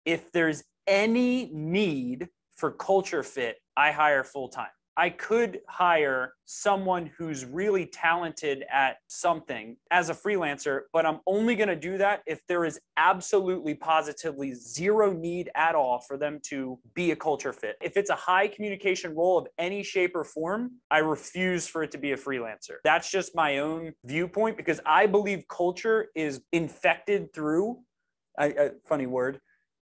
If there's any need for culture fit, I hire full-time. I could hire someone who's really talented at something as a freelancer, but I'm only going to do that if there is absolutely positively zero need at all for them to be a culture fit. If it's a high communication role of any shape or form, I refuse for it to be a freelancer. That's just my own viewpoint, because I believe culture is infected through, funny word,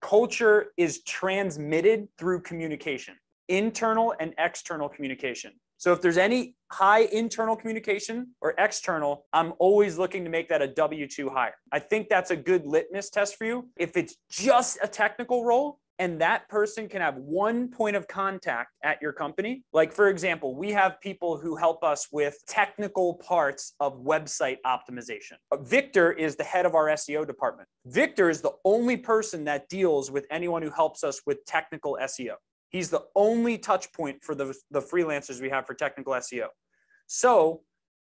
culture is transmitted through communication. Internal and external communication. So if there's any high internal communication or external, I'm always looking to make that a W-2 hire. I think that's a good litmus test for you. If it's just a technical role and that person can have one point of contact at your company, like for example, we have people who help us with technical parts of website optimization. Victor is the head of our SEO department. Victor is the only person that deals with anyone who helps us with technical SEO. He's the only touch point for the freelancers we have for technical SEO. So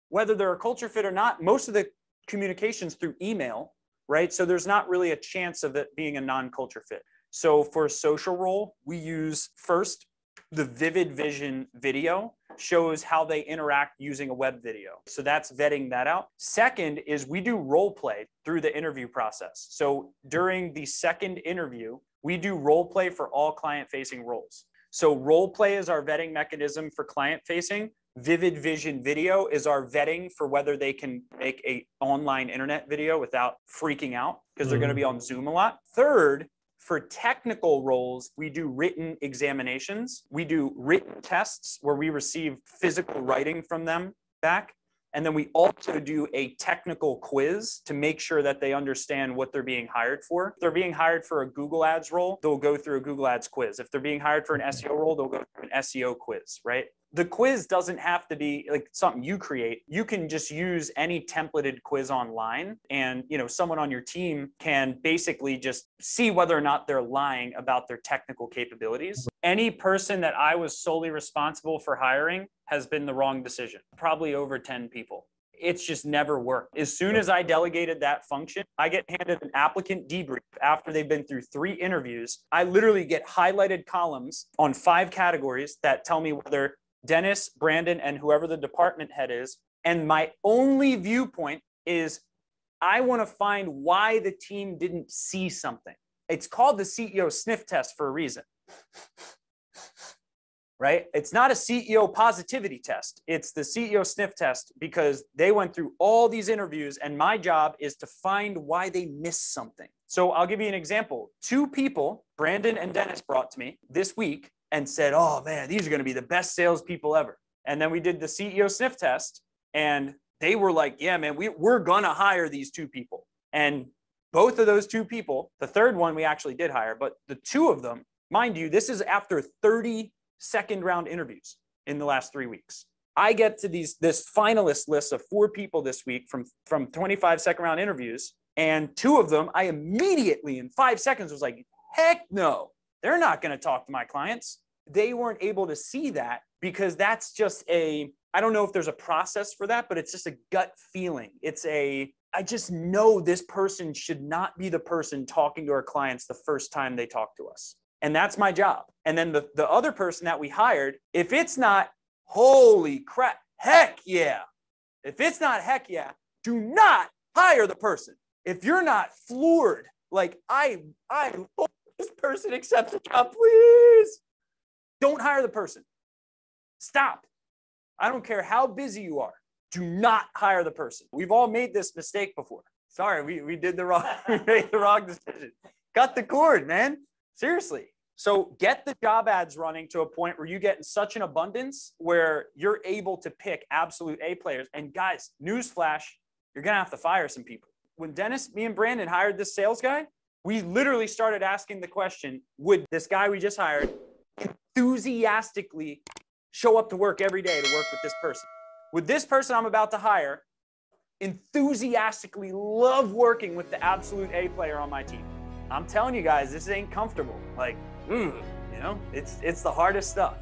whether they're a culture fit or not, most of the communication's through email, right? So there's not really a chance of it being a non-culture fit. So for a social role, we use first, the Vivid Vision video shows how they interact using a web video. So that's vetting that out. Second is we do role play through the interview process. So during the second interview, we do role play for all client-facing roles. So role play is our vetting mechanism for client-facing. Vivid Vision video is our vetting for whether they can make an online internet video without freaking out, because they're going to be on Zoom a lot. Third, for technical roles, we do written examinations. We do written tests where we receive physical writing from them back. And then we also do a technical quiz to make sure that they understand what they're being hired for. If they're being hired for a Google Ads role, they'll go through a Google Ads quiz. If they're being hired for an SEO role, they'll go through an SEO quiz, right? The quiz doesn't have to be like something you create. You can just use any templated quiz online, and someone on your team can basically just see whether or not they're lying about their technical capabilities. Any person that I was solely responsible for hiring has been the wrong decision, probably over 10 people. It's just never worked. As soon as I delegated that function, I get handed an applicant debrief after they've been through 3 interviews. I literally get highlighted columns on 5 categories that tell me whether Dennis, Brandon, and whoever the department head is. And my only viewpoint is I want to find why the team didn't see something. It's called the CEO sniff test for a reason. Right? It's not a CEO positivity test. It's the CEO sniff test because they went through all these interviews, and my job is to find why they missed something. So I'll give you an example. 2 people, Brandon and Dennis, brought to me this week and said, oh man, these are going to be the best salespeople ever. And then we did the CEO sniff test, and they were like, yeah, man, we're going to hire these 2 people. And both of those 2 people, the third one we actually did hire, but the 2 of them, mind you, this is after 30 second round interviews in the last 3 weeks. I get to this finalist list of 4 people this week from 25 second round interviews. And 2 of them, I immediately in 5 seconds was like, heck no, they're not going to talk to my clients. They weren't able to see that because that's just I don't know if there's a process for that, but it's just a gut feeling. I just know this person should not be the person talking to our clients the first time they talk to us. And that's my job. And then the other person that we hired, if it's not holy crap, heck yeah. If it's not heck yeah, do not hire the person. If you're not floored, like I hope this person accepts the job, please. Don't hire the person. Stop. I don't care how busy you are. Do not hire the person. We've all made this mistake before. Sorry, we made the wrong decision. Cut the cord, man. Seriously. So get the job ads running to a point where you get in such an abundance where you're able to pick absolute A players. And guys, newsflash, you're going to have to fire some people. When Dennis, me and Brandon hired this sales guy, we literally started asking the question, would this guy we just hired enthusiastically show up to work every day to work with this person? Would this person I'm about to hire enthusiastically love working with the absolute A player on my team? I'm telling you guys, this ain't comfortable. Like, it's the hardest stuff.